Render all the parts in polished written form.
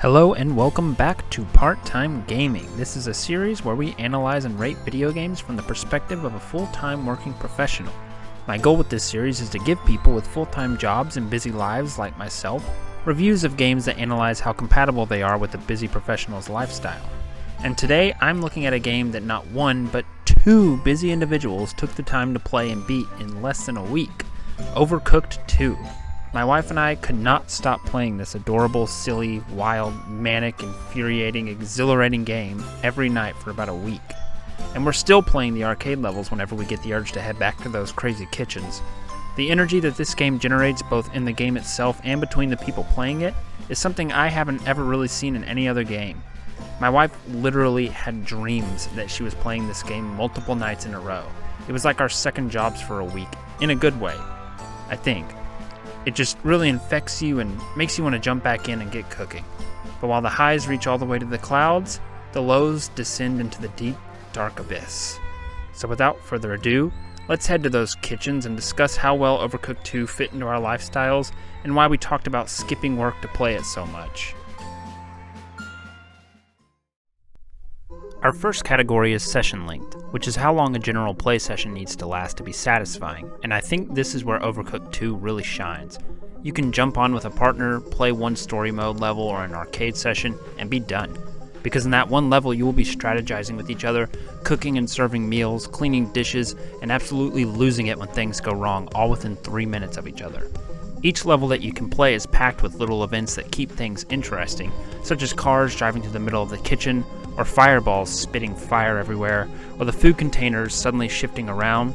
Hello and welcome back to Part-Time Gaming. This is a series where we analyze and rate video games from the perspective of a full-time working professional. My goal with this series is to give people with full-time jobs and busy lives like myself reviews of games that analyze how compatible they are with the busy professional's lifestyle. And today I'm looking at a game that not one but two busy individuals took the time to play and beat in less than a week, Overcooked 2. My wife and I could not stop playing this adorable, silly, wild, manic, infuriating, exhilarating game every night for about a week. And we're still playing the arcade levels whenever we get the urge to head back to those crazy kitchens. The energy that this game generates both in the game itself and between the people playing it is something I haven't ever really seen in any other game. My wife literally had dreams that she was playing this game multiple nights in a row. It was like our second jobs for a week, in a good way, I think. It just really infects you and makes you want to jump back in and get cooking. But while the highs reach all the way to the clouds, the lows descend into the deep, dark abyss. So without further ado, let's head to those kitchens and discuss how well Overcooked 2 fit into our lifestyles and why we talked about skipping work to play it so much. Our first category is session length, which is how long a general play session needs to last to be satisfying, and I think this is where Overcooked 2 really shines. You can jump on with a partner, play one story mode level or an arcade session, and be done. Because in that one level you will be strategizing with each other, cooking and serving meals, cleaning dishes, and absolutely losing it when things go wrong, all within 3 minutes of each other. Each level that you can play is packed with little events that keep things interesting, such as cars driving to the middle of the kitchen, or fireballs spitting fire everywhere, or the food containers suddenly shifting around.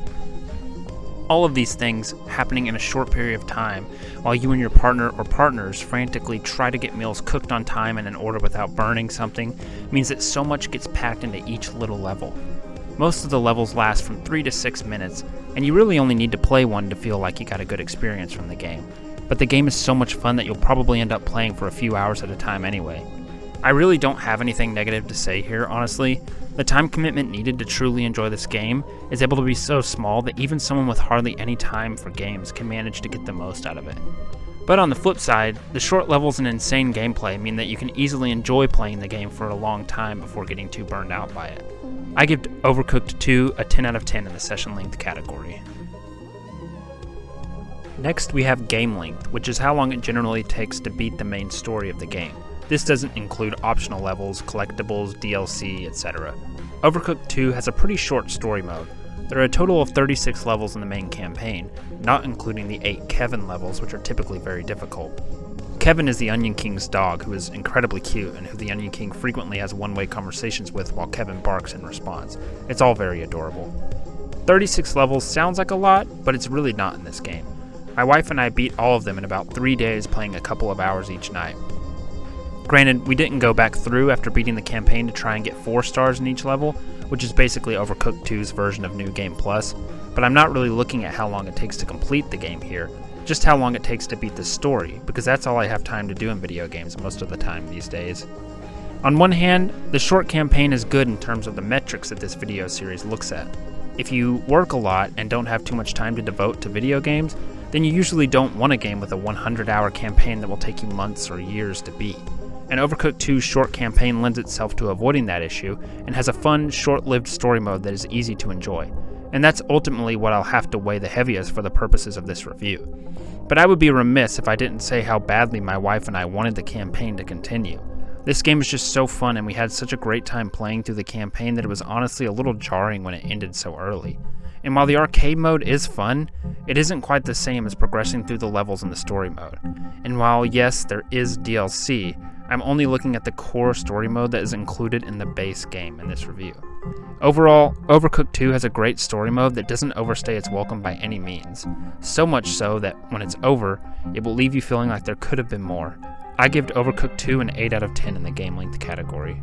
All of these things happening in a short period of time, while you and your partner or partners frantically try to get meals cooked on time and in order without burning something, means that so much gets packed into each little level. Most of the levels last from 3 to 6 minutes, and you really only need to play one to feel like you got a good experience from the game. But the game is so much fun that you'll probably end up playing for a few hours at a time anyway. I really don't have anything negative to say here, honestly. The time commitment needed to truly enjoy this game is able to be so small that even someone with hardly any time for games can manage to get the most out of it. But on the flip side, the short levels and insane gameplay mean that you can easily enjoy playing the game for a long time before getting too burned out by it. I give Overcooked 2 a 10 out of 10 in the session length category. Next we have game length, which is how long it generally takes to beat the main story of the game. This doesn't include optional levels, collectibles, DLC, etc. Overcooked 2 has a pretty short story mode. There are a total of 36 levels in the main campaign, not including the 8 Kevin levels, which are typically very difficult. Kevin is the Onion King's dog, who is incredibly cute and who the Onion King frequently has one-way conversations with while Kevin barks in response. It's all very adorable. 36 levels sounds like a lot, but it's really not in this game. My wife and I beat all of them in about 3 days, playing a couple of hours each night. Granted, we didn't go back through after beating the campaign to try and get 4 stars in each level, which is basically Overcooked 2's version of New Game Plus, but I'm not really looking at how long it takes to complete the game here, just how long it takes to beat the story, because that's all I have time to do in video games most of the time these days. On one hand, the short campaign is good in terms of the metrics that this video series looks at. If you work a lot and don't have too much time to devote to video games, then you usually don't want a game with a 100-hour campaign that will take you months or years to beat. And Overcooked 2's short campaign lends itself to avoiding that issue and has a fun, short-lived story mode that is easy to enjoy. And that's ultimately what I'll have to weigh the heaviest for the purposes of this review. But I would be remiss if I didn't say how badly my wife and I wanted the campaign to continue. This game is just so fun, and we had such a great time playing through the campaign that it was honestly a little jarring when it ended so early. And while the arcade mode is fun, it isn't quite the same as progressing through the levels in the story mode. And while yes, there is DLC, I'm only looking at the core story mode that is included in the base game in this review. Overall, Overcooked 2 has a great story mode that doesn't overstay its welcome by any means. So much so that when it's over, it will leave you feeling like there could have been more. I give Overcooked 2 an 8 out of 10 in the game length category.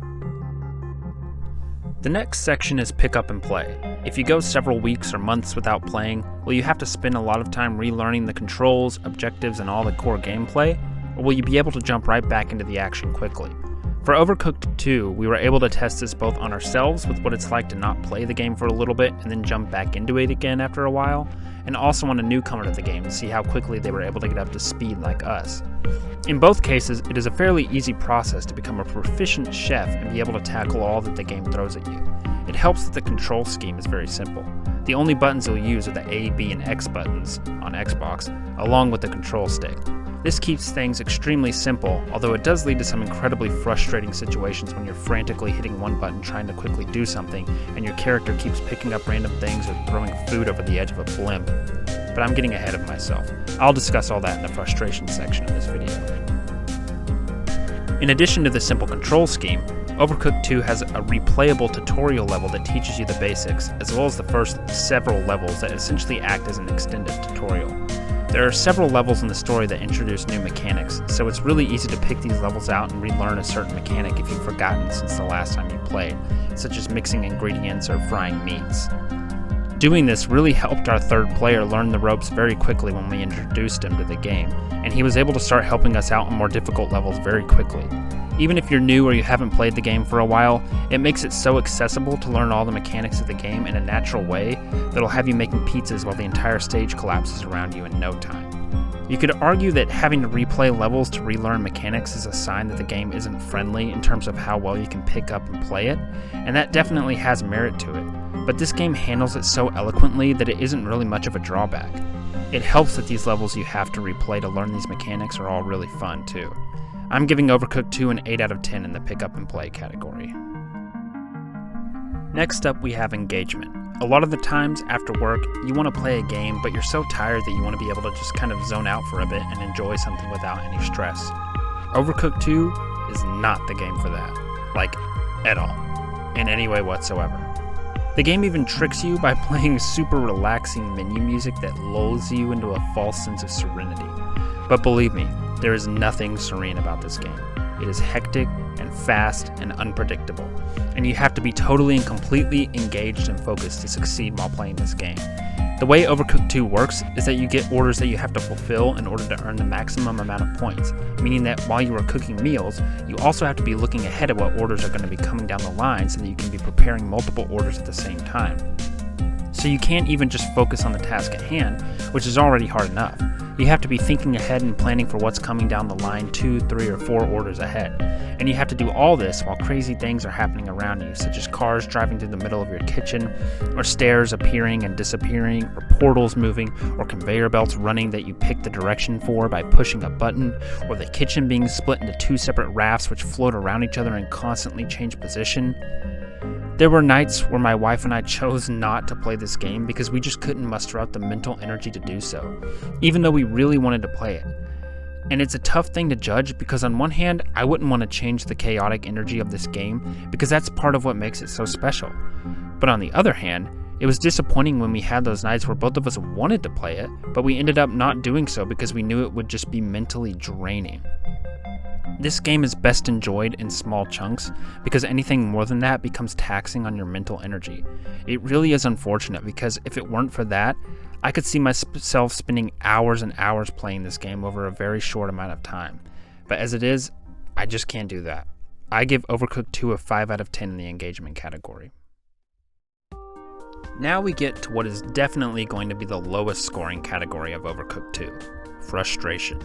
The next section is pick up and play. If you go several weeks or months without playing, will you have to spend a lot of time relearning the controls, objectives, and all the core gameplay? Or will you be able to jump right back into the action quickly? For Overcooked 2, we were able to test this both on ourselves with what it's like to not play the game for a little bit and then jump back into it again after a while, and also on a newcomer to the game to see how quickly they were able to get up to speed like us. In both cases, it is a fairly easy process to become a proficient chef and be able to tackle all that the game throws at you. It helps that the control scheme is very simple. The only buttons you'll use are the A, B, and X buttons on Xbox, along with the control stick. This keeps things extremely simple, although it does lead to some incredibly frustrating situations when you're frantically hitting one button trying to quickly do something, and your character keeps picking up random things or throwing food over the edge of a blimp. But I'm getting ahead of myself. I'll discuss all that in the frustration section of this video. In addition to the simple control scheme, Overcooked 2 has a replayable tutorial level that teaches you the basics, as well as the first several levels that essentially act as an extended tutorial. There are several levels in the story that introduce new mechanics, so it's really easy to pick these levels out and relearn a certain mechanic if you've forgotten since the last time you played, such as mixing ingredients or frying meats. Doing this really helped our third player learn the ropes very quickly when we introduced him to the game, and he was able to start helping us out on more difficult levels very quickly. Even if you're new or you haven't played the game for a while, it makes it so accessible to learn all the mechanics of the game in a natural way that'll have you making pizzas while the entire stage collapses around you in no time. You could argue that having to replay levels to relearn mechanics is a sign that the game isn't friendly in terms of how well you can pick up and play it, and that definitely has merit to it, but this game handles it so eloquently that it isn't really much of a drawback. It helps that these levels you have to replay to learn these mechanics are all really fun too. I'm giving Overcooked 2 an 8 out of 10 in the pick up and play category. Next up we have engagement. A lot of the times after work, you want to play a game, but you're so tired that you want to be able to just kind of zone out for a bit and enjoy something without any stress. Overcooked 2 is not the game for that. Like, at all. In any way whatsoever. The game even tricks you by playing super relaxing menu music that lulls you into a false sense of serenity. But believe me, there is nothing serene about this game. It is hectic and fast and unpredictable, and you have to be totally and completely engaged and focused to succeed while playing this game. The way Overcooked 2 works is that you get orders that you have to fulfill in order to earn the maximum amount of points, meaning that while you are cooking meals, you also have to be looking ahead at what orders are going to be coming down the line so that you can be preparing multiple orders at the same time. So you can't even just focus on the task at hand, which is already hard enough. You have to be thinking ahead and planning for what's coming down the line 2, 3, or 4 orders ahead. And you have to do all this while crazy things are happening around you, such as cars driving through the middle of your kitchen, or stairs appearing and disappearing, or portals moving, or conveyor belts running that you pick the direction for by pushing a button, or the kitchen being split into 2 separate rafts which float around each other and constantly change position. There were nights where my wife and I chose not to play this game because we just couldn't muster up the mental energy to do so, even though we really wanted to play it. And it's a tough thing to judge because on one hand, I wouldn't want to change the chaotic energy of this game because that's part of what makes it so special. But on the other hand, it was disappointing when we had those nights where both of us wanted to play it, but we ended up not doing so because we knew it would just be mentally draining. This game is best enjoyed in small chunks because anything more than that becomes taxing on your mental energy. It really is unfortunate because if it weren't for that, I could see myself spending hours and hours playing this game over a very short amount of time. But as it is, I just can't do that. I give Overcooked 2 a 5 out of 10 in the engagement category. Now we get to what is definitely going to be the lowest scoring category of Overcooked 2, frustration.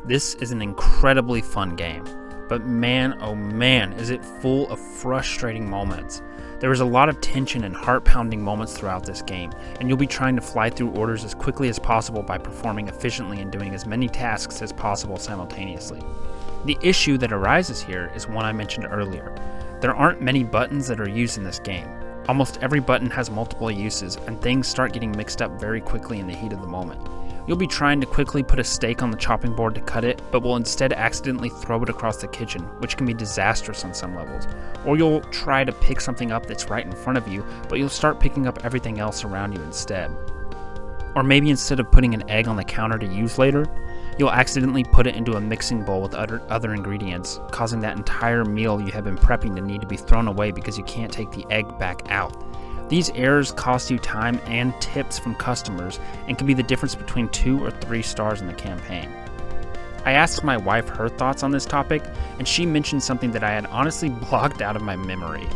This is an incredibly fun game, but man, oh man, is it full of frustrating moments. There is a lot of tension and heart-pounding moments throughout this game, and you'll be trying to fly through orders as quickly as possible by performing efficiently and doing as many tasks as possible simultaneously. The issue that arises here is one I mentioned earlier. There aren't many buttons that are used in this game. Almost every button has multiple uses, and things start getting mixed up very quickly in the heat of the moment. You'll be trying to quickly put a steak on the chopping board to cut it, but will instead accidentally throw it across the kitchen, which can be disastrous on some levels. Or you'll try to pick something up that's right in front of you, but you'll start picking up everything else around you instead. Or maybe instead of putting an egg on the counter to use later, you'll accidentally put it into a mixing bowl with other ingredients, causing that entire meal you have been prepping to need to be thrown away because you can't take the egg back out. These errors cost you time and tips from customers and can be the difference between 2 or 3 stars in the campaign. I asked my wife her thoughts on this topic, and she mentioned something that I had honestly blocked out of my memory.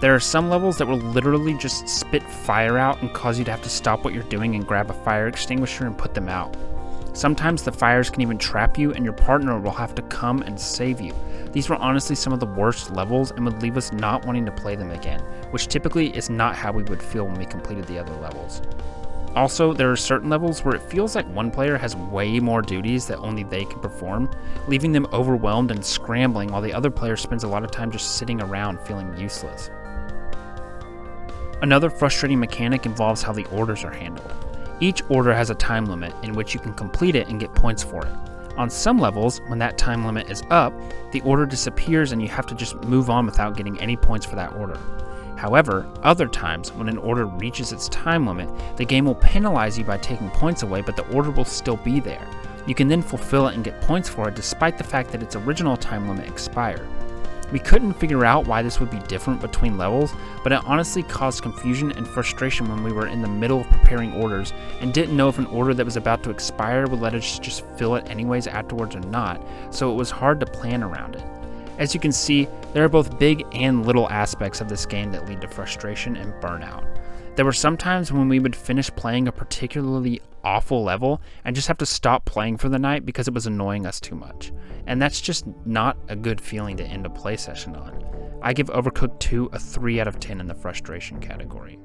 There are some levels that will literally just spit fire out and cause you to have to stop what you're doing and grab a fire extinguisher and put them out. Sometimes the fires can even trap you and your partner will have to come and save you. These were honestly some of the worst levels and would leave us not wanting to play them again, which typically is not how we would feel when we completed the other levels. Also, there are certain levels where it feels like one player has way more duties that only they can perform, leaving them overwhelmed and scrambling while the other player spends a lot of time just sitting around feeling useless. Another frustrating mechanic involves how the orders are handled. Each order has a time limit in which you can complete it and get points for it. On some levels, when that time limit is up, the order disappears and you have to just move on without getting any points for that order. However, other times, when an order reaches its time limit, the game will penalize you by taking points away, but the order will still be there. You can then fulfill it and get points for it despite the fact that its original time limit expired. We couldn't figure out why this would be different between levels, but it honestly caused confusion and frustration when we were in the middle of preparing orders and didn't know if an order that was about to expire would let us just fill it anyways afterwards or not, so it was hard to plan around it. As you can see, there are both big and little aspects of this game that lead to frustration and burnout. There were some times when we would finish playing a particularly awful level and just have to stop playing for the night because it was annoying us too much. And that's just not a good feeling to end a play session on. I give Overcooked 2 a 3 out of 10 in the frustration category.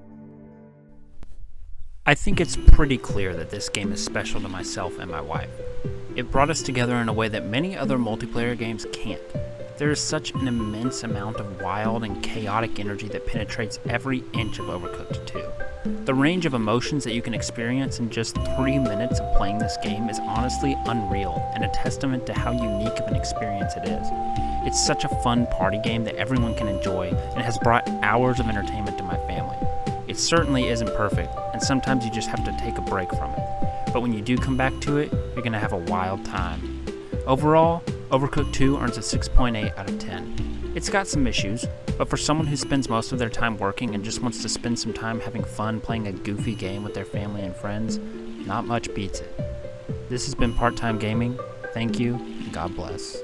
I think it's pretty clear that this game is special to myself and my wife. It brought us together in a way that many other multiplayer games can't. There is such an immense amount of wild and chaotic energy that penetrates every inch of Overcooked 2. The range of emotions that you can experience in just 3 minutes of playing this game is honestly unreal and a testament to how unique of an experience it is. It's such a fun party game that everyone can enjoy and has brought hours of entertainment to my family. It certainly isn't perfect, and sometimes you just have to take a break from it. But when you do come back to it, you're going to have a wild time. Overall, Overcooked 2 earns a 6.8 out of 10. It's got some issues, but for someone who spends most of their time working and just wants to spend some time having fun playing a goofy game with their family and friends, not much beats it. This has been Part Time Gaming. Thank you, and God bless.